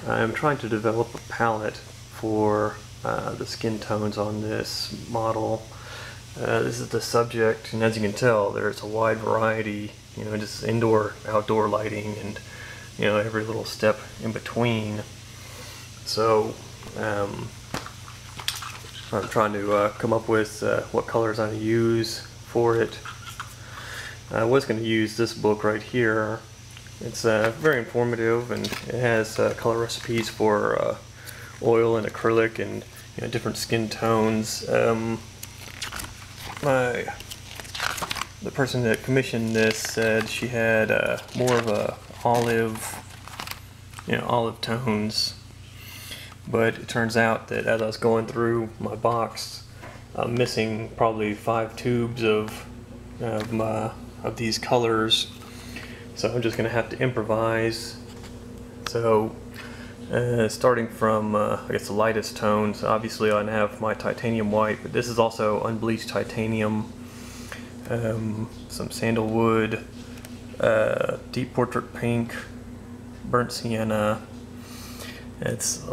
I'm trying to develop a palette for the skin tones on this model. This is the subject, and as you can tell, there's a wide variety, just indoor, outdoor lighting, and every little step in between. So I'm trying to come up with what colors I'm going to use for it. I was going to use this book right here. It's very informative, and it has color recipes for oil and acrylic and different skin tones. The person that commissioned this said she had more of a olive tones, but it turns out that as I was going through my box, I'm missing probably 5 tubes of these colors, so I'm just gonna have to improvise. So starting from I guess the lightest tones, obviously I have my titanium white, but this is also unbleached titanium, some sandalwood, deep portrait pink, burnt sienna. It's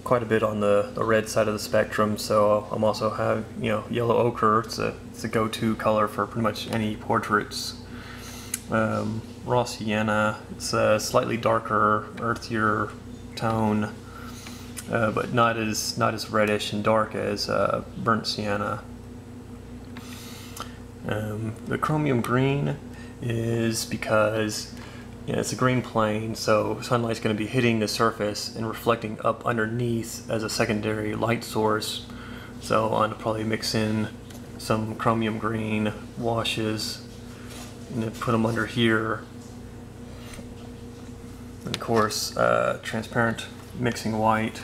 quite a bit on the red side of the spectrum, so I'm also have yellow ochre. It's a go-to color for pretty much any portraits. Raw sienna. It's a slightly darker, earthier tone, but not as reddish and dark as burnt sienna. The chromium green is because it's a green plane, so sunlight's going to be hitting the surface and reflecting up underneath as a secondary light source. So I'm going to probably mix in some chromium green washes and then put them under here. And of course, transparent mixing white.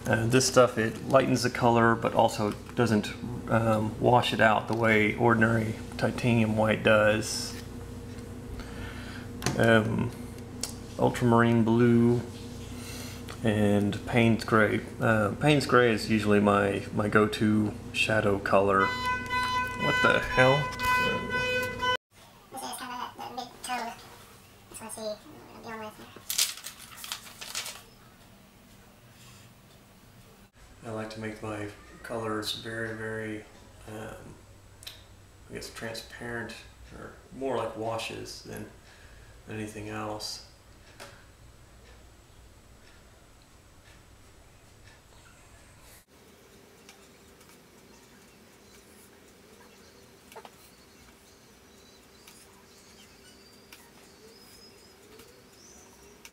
This stuff, it lightens the color but also doesn't wash it out the way ordinary titanium white does. Ultramarine blue and Payne's gray. Payne's gray is usually my go-to shadow color. What the hell? This is kind of that mid-tone. That's what I see what I'm dealing with. I like to make my colors very, very, I guess, transparent, or more like washes than anything else.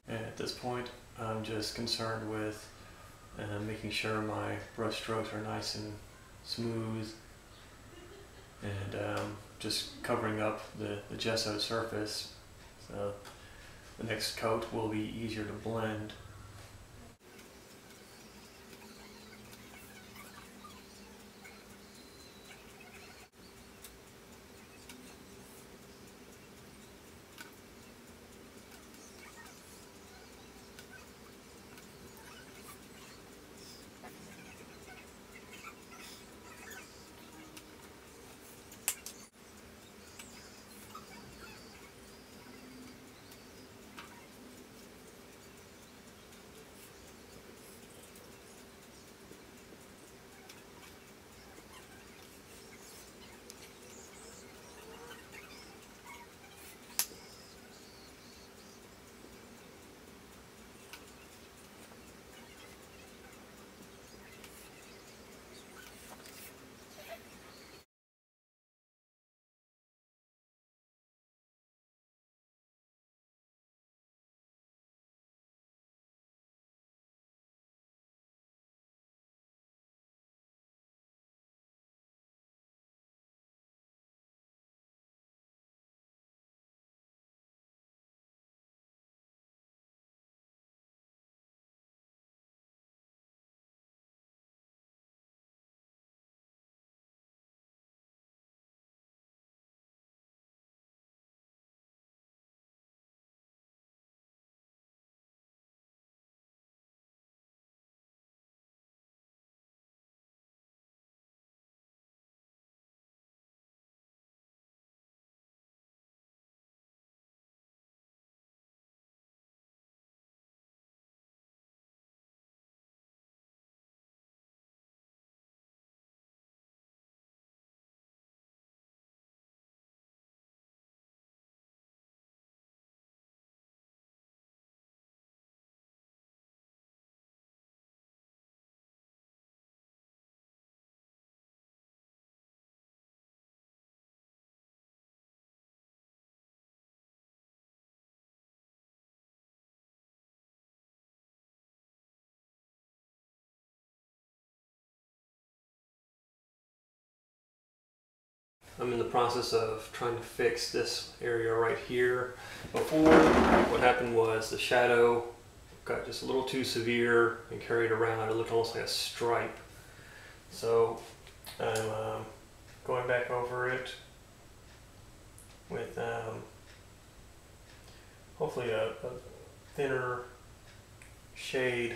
And at this point, I'm just concerned with making sure my brush strokes are nice and smooth, and just covering up the gesso surface, so the next coat will be easier to blend. I'm in the process of trying to fix this area right here. Before, what happened was the shadow got just a little too severe and carried around. It looked almost like a stripe. So I'm going back over it with hopefully a thinner shade.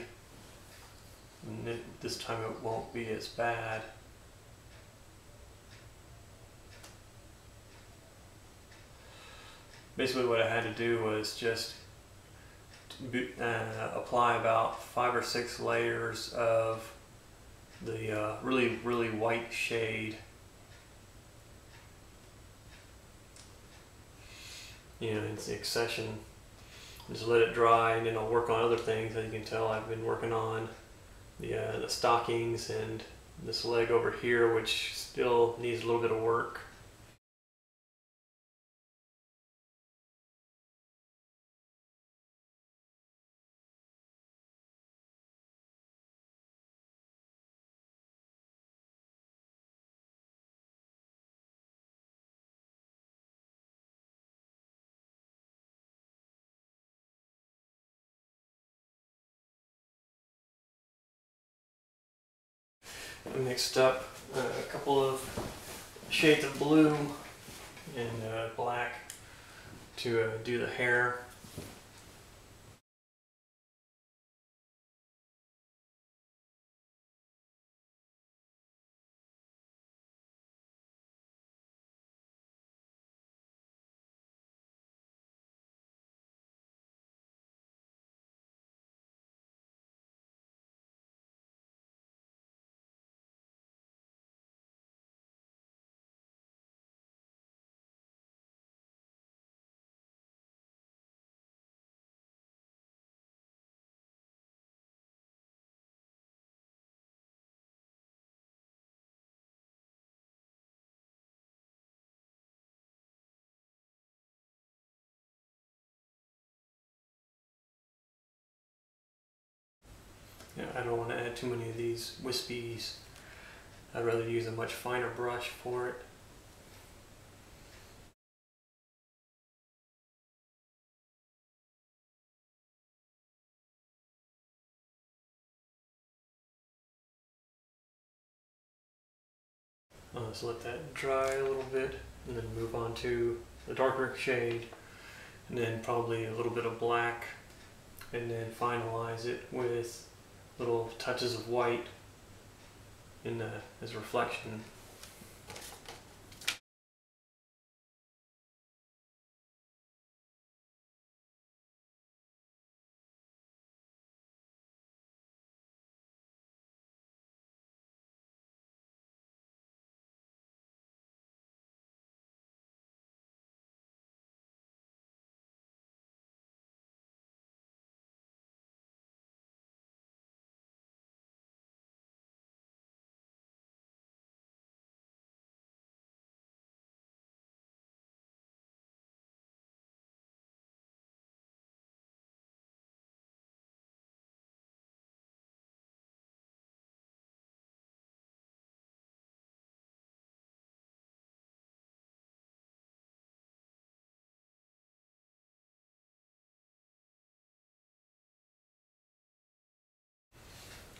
And this time it won't be as bad. Basically what I had to do was just apply about 5 or 6 layers of the really white shade. You know, in succession. Just let it dry, and then I'll work on other things. As you can tell, I've been working on the stockings and this leg over here, which still needs a little bit of work. I mixed up a couple of shades of blue and black to do the hair. Yeah, I don't want to add too many of these wispies. I'd rather use a much finer brush for it. So let that dry a little bit and then move on to the darker shade, and then probably a little bit of black, and then finalize it with little touches of white in as reflection.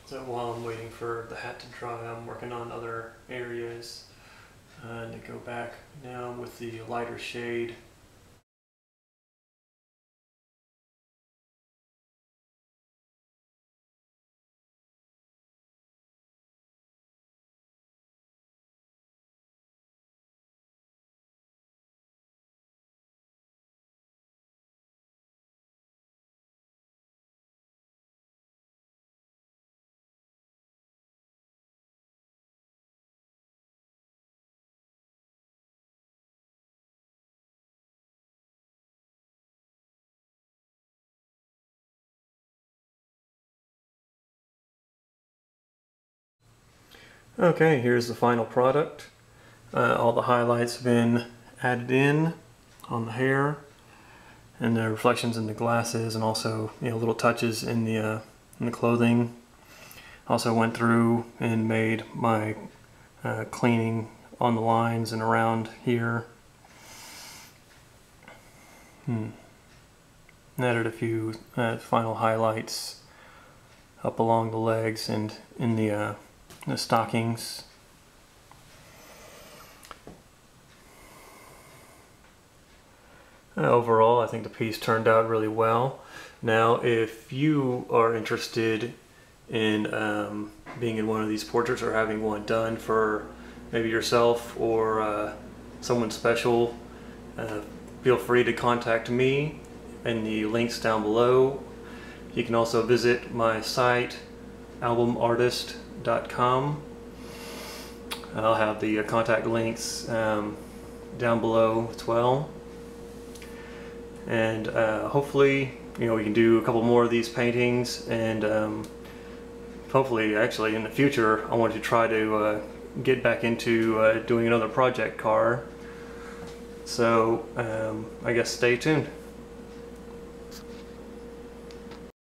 So while I'm waiting for the hat to dry, I'm working on other areas. And to go back now with the lighter shade. Okay, here's the final product. All the highlights have been added in on the hair, and the reflections in the glasses, and also little touches in the clothing. Also went through and made my cleaning on the lines and around here. Added a few final highlights up along the legs and in the stockings. Overall, I think the piece turned out really well. Now, if you are interested in being in one of these portraits or having one done for maybe yourself or someone special, feel free to contact me in the links down below. You can also visit my site, albumartist.com. I'll have the contact links down below as well. And hopefully, we can do a couple more of these paintings, and hopefully, actually, in the future, I want to try to get back into doing another project car. So, I guess stay tuned.